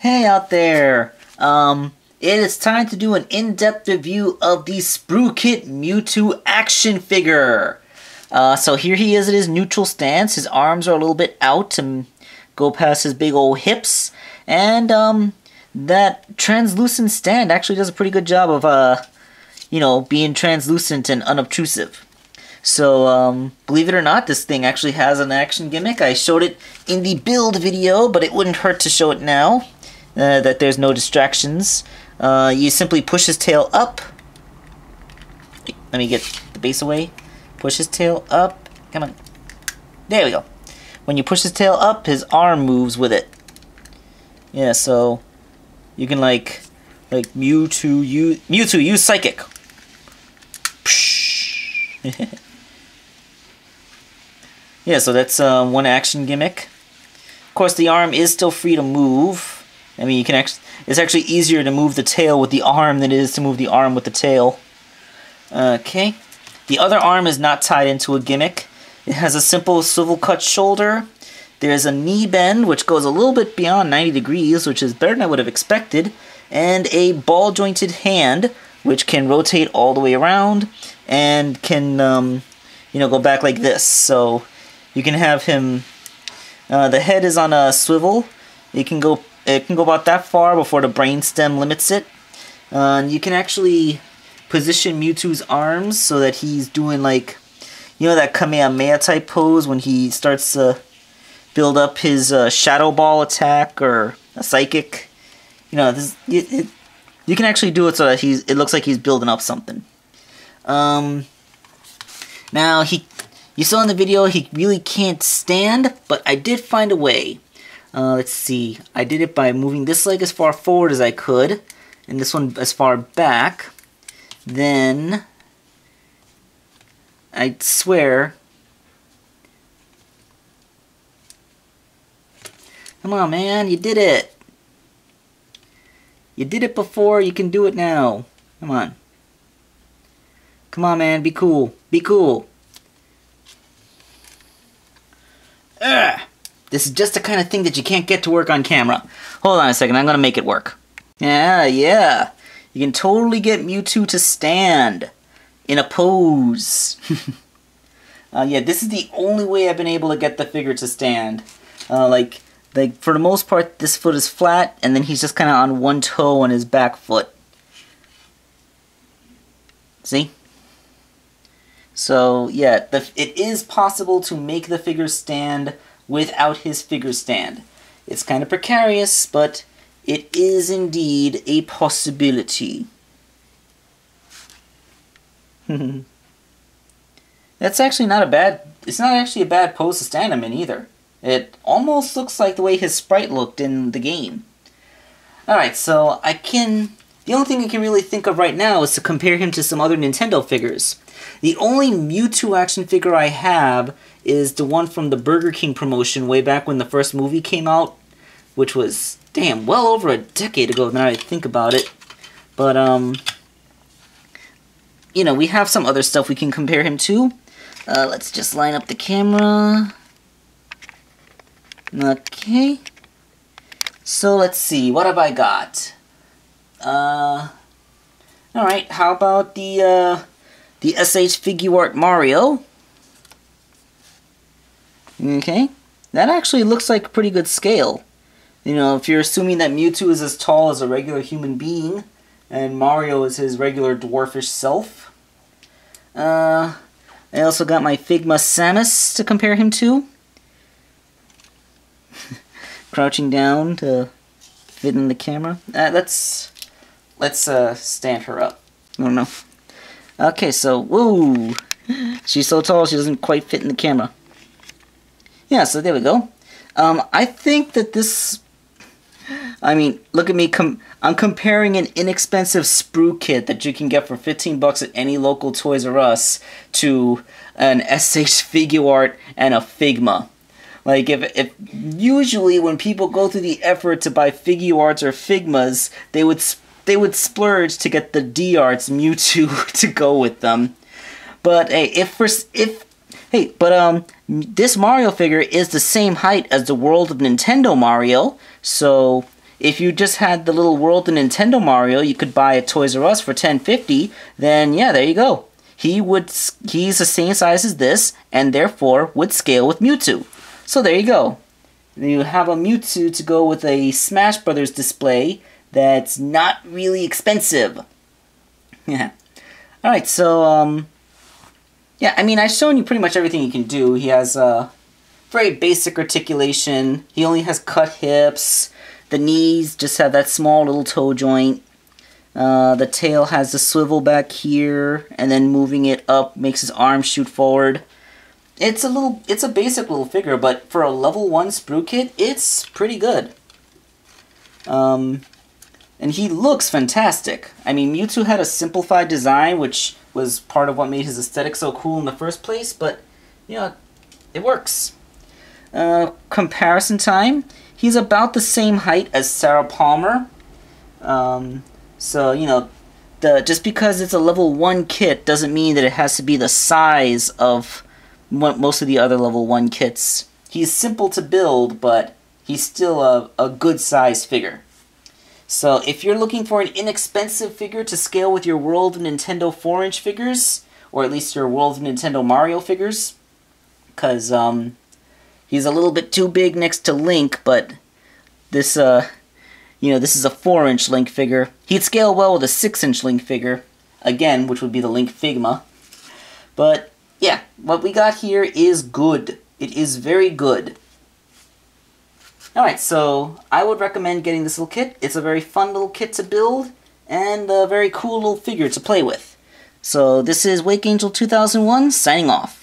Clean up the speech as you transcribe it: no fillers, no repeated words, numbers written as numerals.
Hey out there! It is time to do an in-depth review of the Sprukit Mewtwo action figure. So here he is at his neutral stance. His arms are a little bit out to go past his big old hips. And, that translucent stand actually does a pretty good job of, being translucent and unobtrusive. So, believe it or not, this thing actually has an action gimmick. I showed it in the build video, but it wouldn't hurt to show it now, that there's no distractions. You simply push his tail up. Let me get the base away. Push his tail up. Come on. There we go. When you push his tail up, his arm moves with it. Yeah, so you can like Mewtwo use Psychic. Yeah, so that's one action gimmick. Of course, the arm is still free to move. I mean, it's actually easier to move the tail with the arm than it is to move the arm with the tail. Okay. The other arm is not tied into a gimmick. It has a simple swivel cut shoulder. There's a knee bend, which goes a little bit beyond 90 degrees, which is better than I would have expected. And a ball jointed hand, which can rotate all the way around and can, go back like this. So you can have him, the head is on a swivel. It can go about that far before the brainstem limits it. You can actually position Mewtwo's arms so that he's doing that Kamehameha type pose when he starts to build up his Shadow Ball attack or a Psychic. You can actually do it so that it looks like he's building up something. Now you saw in the video he really can't stand, but I did find a way. Let's see. I did it by moving this leg as far forward as I could, and this one as far back. Then, I swear... Come on, man, you did it! You did it before, you can do it now. Come on. Come on, man, be cool. Be cool. Ugh! This is just the kind of thing that you can't get to work on camera. Hold on a second, I'm gonna make it work. Yeah. You can totally get Mewtwo to stand in a pose. Yeah, this is the only way I've been able to get the figure to stand. Like for the most part, this foot is flat, and then he's just kind of on one toe on his back foot. See? So, yeah, it is possible to make the figure stand without his figure stand. It's kind of precarious, but it is indeed a possibility. That's actually not a bad... It's not actually a bad pose to stand him in either. It almost looks like the way his sprite looked in the game. Alright, so the only thing I can really think of right now is to compare him to some other Nintendo figures. The only Mewtwo action figure I have is the one from the Burger King promotion way back when the first movie came out, which was, damn, well over a decade ago now I think about it. But, we have some other stuff we can compare him to. Let's just line up the camera. Okay. So let's see, what have I got? Alright, how about the SH Figure Art Mario? Okay. That actually looks like a pretty good scale. If you're assuming that Mewtwo is as tall as a regular human being, and Mario is his regular dwarfish self. I also got my Figma Samus to compare him to. Crouching down to fit in the camera. Let's stand her up. I don't know. Okay, so, whoa! She's so tall she doesn't quite fit in the camera. Yeah, so there we go. I think that this... I mean, look at me. I'm comparing an inexpensive Sprue kit that you can get for 15 bucks at any local Toys R Us to an SH Figure Art and a Figma. Like, if usually when people go through the effort to buy Figure Arts or Figmas, they would splurge to get the D-Arts Mewtwo to go with them. But hey, this Mario figure is the same height as the World of Nintendo Mario, so If you just had the little World of Nintendo Mario you could buy at Toys R Us for $10.50, then yeah, there you go. He's the same size as this, and therefore would scale with Mewtwo. So there you go. You have a Mewtwo to go with a Smash Brothers display that's not really expensive. Yeah. Alright, so, yeah, I mean, I've shown you pretty much everything you can do. He has very basic articulation. He only has cut hips. The knees just have that small little toe joint. The tail has the swivel back here, and then moving it up makes his arm shoot forward. It's a basic little figure, but for a level 1 Sprukit, it's pretty good. And he looks fantastic. I mean, Mewtwo had a simplified design, which was part of what made his aesthetic so cool in the first place, but, you know, it works. Comparison time, he's about the same height as Sarah Palmer. So, you know, just because it's a level 1 kit doesn't mean that it has to be the size of most of the other level 1 kits. He's simple to build, but he's still a good size figure. So if you're looking for an inexpensive figure to scale with your World of Nintendo 4-inch figures, or at least your World of Nintendo Mario figures, because he's a little bit too big next to Link, but this, you know, this is a 4-inch Link figure. He'd scale well with a 6-inch Link figure, again, which would be the Link Figma. But yeah, what we got here is good. It is very good. Alright, so I would recommend getting this little kit. It's a very fun little kit to build, and a very cool little figure to play with. So this is Wake Angel 2001, signing off.